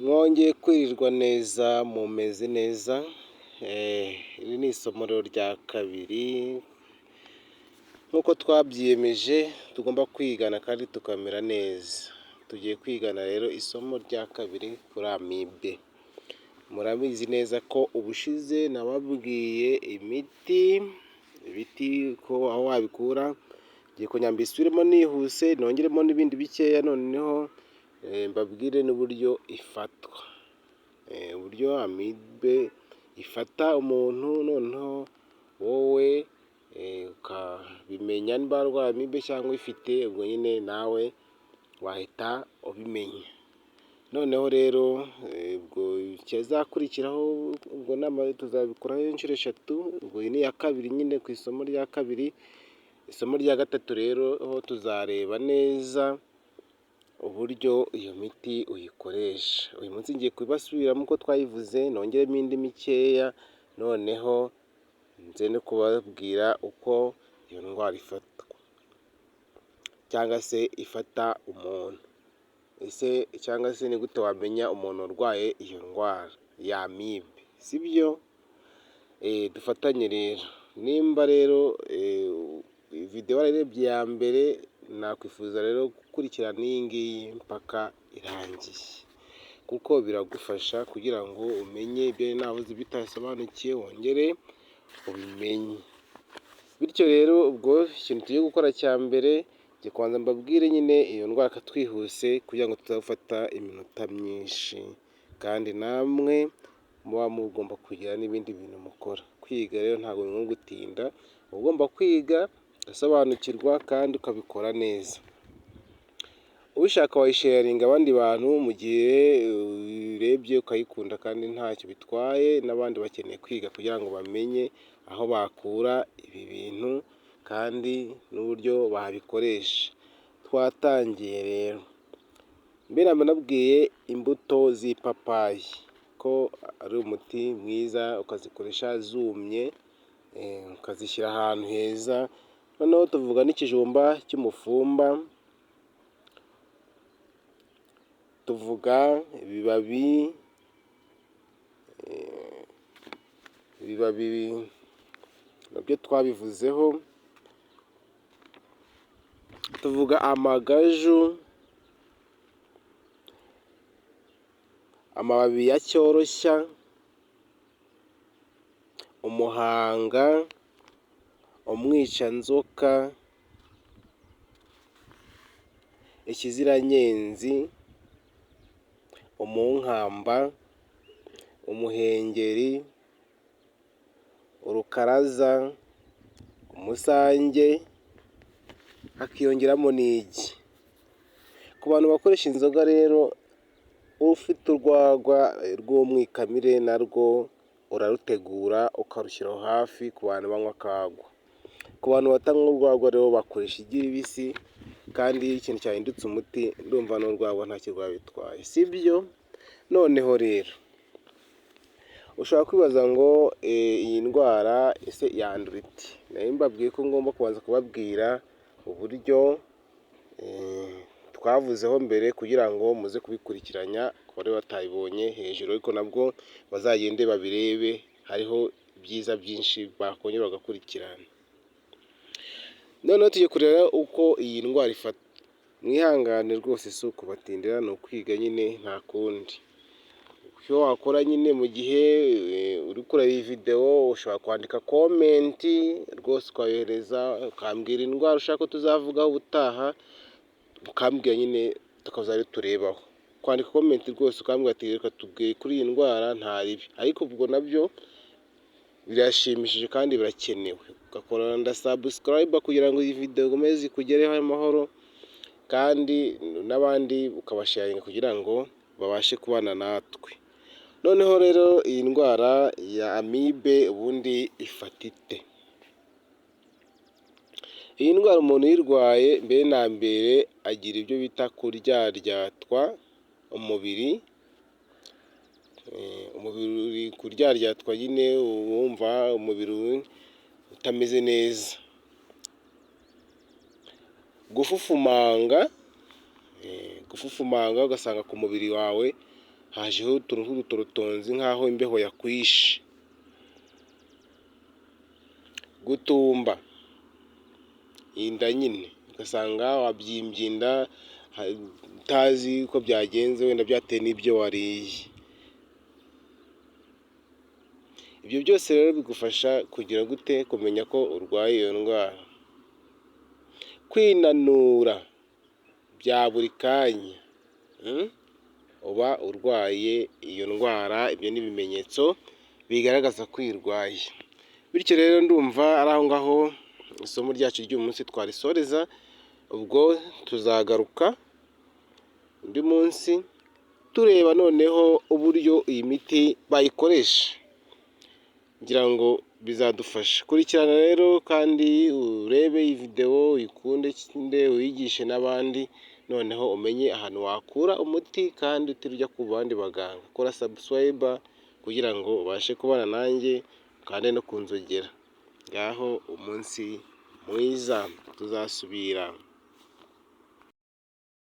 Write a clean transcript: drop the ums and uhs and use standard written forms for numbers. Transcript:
Mwongeye kwirirwa neza, mumeze neza. Iri ni isomero rya kabiri, nk'uko twabyiyemeje tugomba kwigana kandi tukamera neza. Tugiye kwigana rero isomo rya kabiri kuri amibe. Murabizi neza ko ubushize nababwiye ibiti ko aho wabikura, ngiye kugira ngo mbisubiremo nihuse, nongeremo n'ibindi bikeya, noneho mbabwire n'uburyo ifatwa. Uburyo amibe ifata umuntu, noneho wowe ukabimenya niba warwaye amibe cyangwa ifite, ubwo nyine nawe wahita ubimenya. Noneho rero ubwo ikizakurikiraho, ubwo nama tuzabikoraho inshuro 3, ubwo iyi ni iya kabiri nyine ku isomo rya kabiri. Isomo rya gatatu rero ho tuzareba neza uburyo iyo miti uyikoresha. Uyu munsi ngiye kubasubiramo uko twayivuze, nongeremo indi mikeya, noneho nze no kubabwira uko iyo ndwara ifatwa cyangwa se ifata umuntu. Cyangwa se ni gute wamenya umuntu urwaye iyo ndwara ya amibe, sibyo? Dufatanye rero. Nimba rero video wararebye ya mbere, nakwifuza rero gukurikirana iyi ngiyi mpaka irangiye, kuko biragufasha kugira ngo umenye ibyo navuze bitasobanukiye, wongere ubimenye. Bityo rero ubwo ikintu tugiye gukora cya mbere, ngiye kubanza mbabwire nyine iyo ndwara twihuse, kugira ngo tutafata iminota myinshi, kandi namwe muba mugomba kugira n'ibindi bintu mukora. Kwiga rero ntabwo ni nko gutinda, uba ugomba kwiga ugasobanukirwa kandi ukabikora neza. Ubishaka wayisharinga abandi bantu mu gihe urebye ukayikunda kandi ntacyo bitwaye, n'abandi bakeneye kwiga kugira ngo bamenye aho bakura ibi bintu kandi n'uburyo babikoresha. Twatangiye rero. Mbere nababwiye imbuto z'ipapayi ko ari umuti mwiza, ukazikoresha zumye, ukazishyira ahantu heza. Noneho tuvuga n'ikijumba cy'umufumba, tuvuga ibibabi nabyo twabivuzeho, tuvuga amagaju, amababi ya cyoroshya, umuhanga, umwicanzoka, ikiziranyenzi, umunkamba, umuhengeri, urukaraza, umusange, hakiyongeramo n'igi. Ku bantu bakoresha inzoga rero, ufite urwagwa rw'umwikamire narwo urarutegura ukarushyiraho hafi ku bantu banywa akagwa. Ku bantu batanywa urwagwa rero bakoresha igi ribisi, kandi ikintu cyahindutse umuti, ndumva n'urwagwa nta kirwa bitwaye, sibyo? Noneho rero ushobora kwibaza ngo iyi ndwara ese yandura ite? Nari mbabwiye ko ngomba kubanza kubabwira uburyo twavuzeho mbere, kugira ngo muze kubikurikiranya ku bari batabibonye hejuru, ariko nabwo bazagende babirebe, hariho ibyiza byinshi bakongera bagakurikirana. Noneho tugiye kureba uko iyi ndwara ifata. Mwihangane rwose, si ukubatindira, ni ukwiga nyine nta kundi. Icyo wakora nyine mu gihe uri kureba iyi video, ushobora kwandika komenti rwose ukayohereza, ukambwira indwara ushaka ko tuzavugaho ubutaha, ukambwira nyine tukazajya turebaho. Kwandika komenti rwose ukambwira ati reka tubwire kuri iyi ndwara nta ribi, ariko ubwo nabyo birashimishije kandi birakenewe. Ugakora na subscribe kugira ngo iyi video ikomeze ikugereho amahoro, kandi n'abandi ukabasharinga kugira ngo babashe kubana natwe. Noneho rero iyi ndwara ya amibe ubundi ifata ite? Iyi ndwara umuntu uyirwaye mbere na mbere agira ibyo bita kuryaryatwa umubiri. Umubiri uri kuryaryatwa nyine, wumva umubiri utameze neza. Gufufumanga ugasanga ku mubiri wawe hajeho utuntu tw'udutorotonzi nk'aho imbeho yakwishe. Gutumba inda nyine, ugasanga wabyimbye inda utazi uko byagenze, wenda byatewe n'ibyo wariye. Ibyo byose rero bigufasha kugira gute, kumenya ko urwaye iyo ndwara. Kwinanura bya buri kanya, uba urwaye iyo ndwara. Ibyo ni ibimenyetso bigaragaza ko uyirwaye. Bityo rero ndumva ari aho ngaho isomo ryacu ry'uyu munsi twarisoreza. Ubwo tuzagaruka undi munsi tureba noneho uburyo iyi miti bayikoresha, ngira ngo bizadufasha. Kurikirana rero kandi urebe iyi video, uyikunde, uyigishe n'abandi, noneho umenye ahantu wakura umuti kandi utari ujya ku bandi baganga. Kora subscribe kugira ngo ubashe kubana nanjye, kandi no kunzogera. Ngaho umunsi mwiza, tuzasubira.